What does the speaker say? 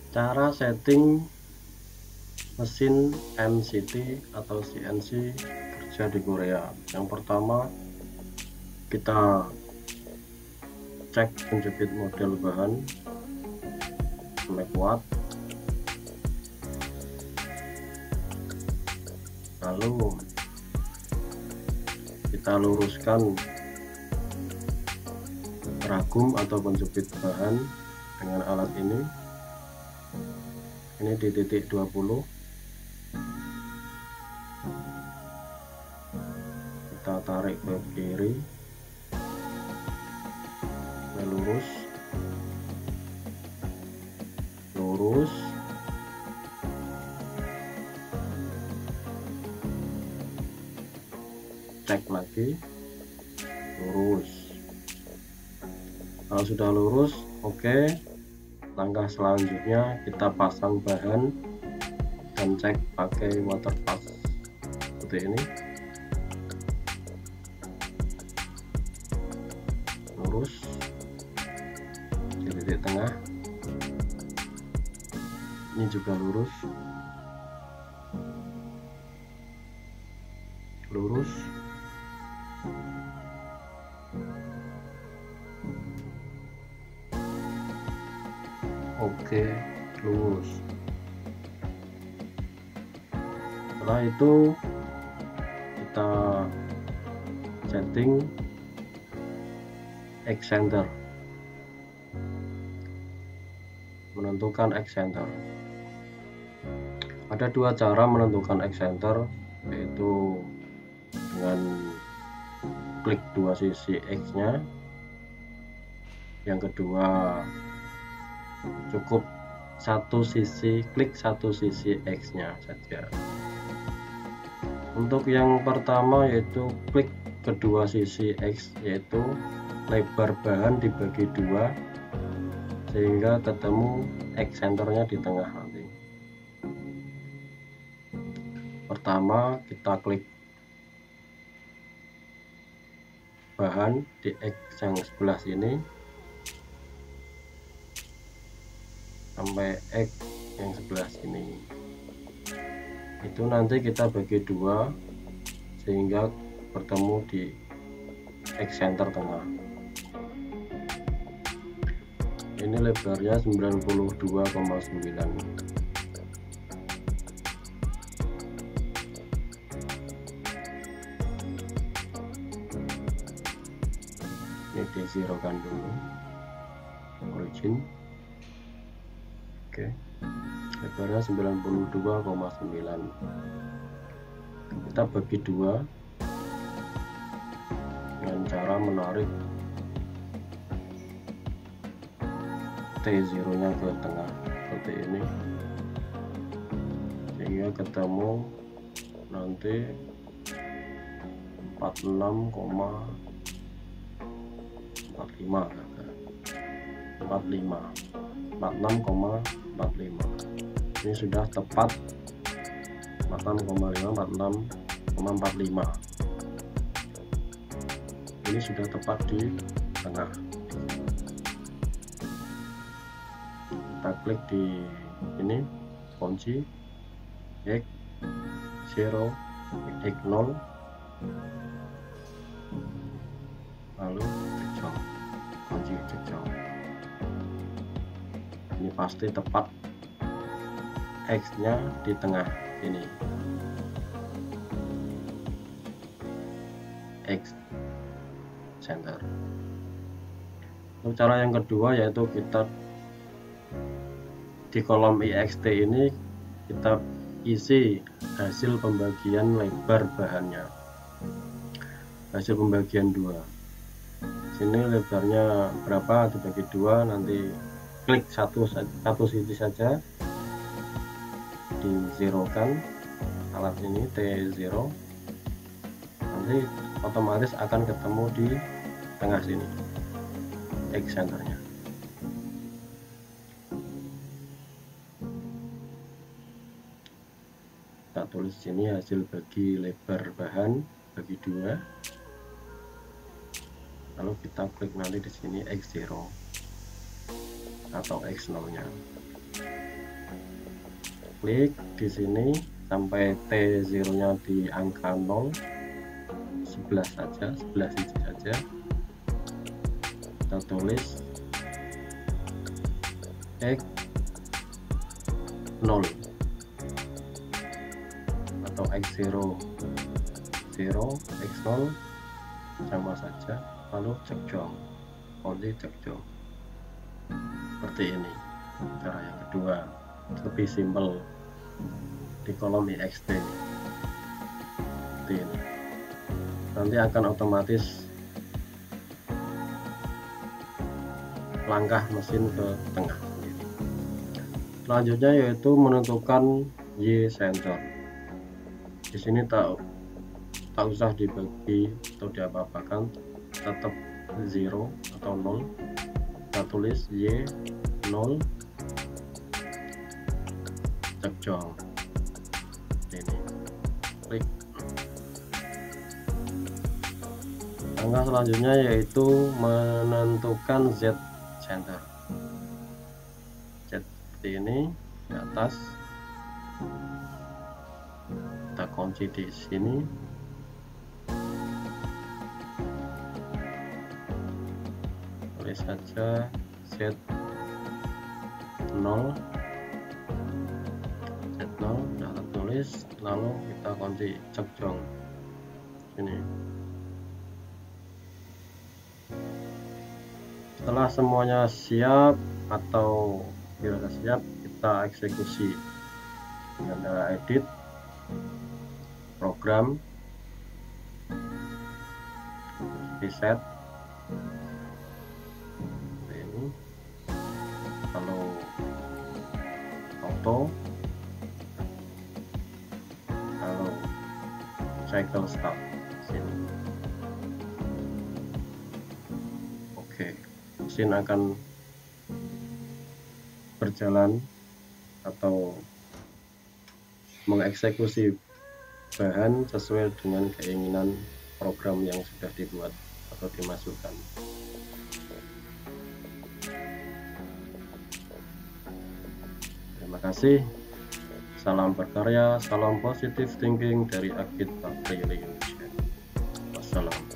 Cara setting mesin MCT atau CNC kerja di Korea. Yang pertama, kita cek penjepit model bahan sampai kuat, lalu kita luruskan ragum atau penjepit bahan dengan alat ini di titik 20. Kita tarik ke kiri, lurus, cek lagi, lurus. Kalau sudah lurus, oke. Langkah selanjutnya kita pasang bahan dan cek pakai water pass seperti ini. Lurus di titik tengah, ini juga lurus, oke, lurus. Setelah itu kita setting X-center, menentukan X-center. Ada dua cara menentukan X-center, yaitu dengan klik dua sisi X-nya. Yang kedua, cukup klik satu sisi X-nya saja. Untuk yang pertama yaitu klik kedua sisi X, yaitu lebar bahan dibagi dua sehingga ketemu X-centernya di tengah nanti. Pertama, kita klik bahan di X yang sebelah sini sampai X yang sebelah sini. Itu nanti kita bagi dua sehingga bertemu di X-center tengah. Ini lebarnya 92,9. Ini dizerokan dulu, origin. Oke, lebarnya 92,9. Kita bagi dua dengan cara menarik T0 nya ke tengah seperti ini sehingga ketemu nanti 46,45. Ini sudah tepat 46,45. Ini sudah tepat di tengah. Kita klik di ini, kunci X0, X0, lalu cekcok, kunci cekcok. Ini pasti tepat X-nya di tengah ini. X center. Untuk cara yang kedua yaitu kita di kolom IXT ini kita isi hasil pembagian lebar bahannya, hasil pembagian dua. Sini lebarnya berapa dibagi dua, nanti klik satu sisi saja, dizerokan alat ini T0, nanti otomatis akan ketemu di tengah sini X centernya. Kita tulis sini hasil bagi lebar bahan bagi dua, lalu kita klik nanti di sini X0 atau X0 nya. klik di sini sampai T0 nya di angka 0, 11 saja, 11 siji saja. Kita tulis X 0 atau X0, 0 X0 sama saja, lalu cek jong, kunci cek jong. Seperti ini cara yang kedua, lebih simpel di kolom IXT seperti ini. Nanti akan otomatis langkah mesin ke tengah sendiri. Selanjutnya yaitu menentukan Y sensor. Di sini tak usah dibagi atau diapa-apakan, tetap 0 atau 0. Kita tulis Y 0 cek jong. Ini klik. Langkah selanjutnya yaitu menentukan Z center. Z seperti ini di atas. Kita kunci di sini. Tulis saja Z0, Z0 sudah tertulis, lalu kita kunci cek jong ini. Setelah semuanya siap atau dirasa siap, kita eksekusi dengan cara edit, program, reset ini, lalu auto, lalu cycle start sini. Oke, mesin akan berjalan atau mengeksekusi bahan sesuai dengan keinginan program yang sudah dibuat atau dimasukkan. Terima kasih. Salam berkarya, salam positive thinking dari Akid Bakri Indonesia. Wassalam.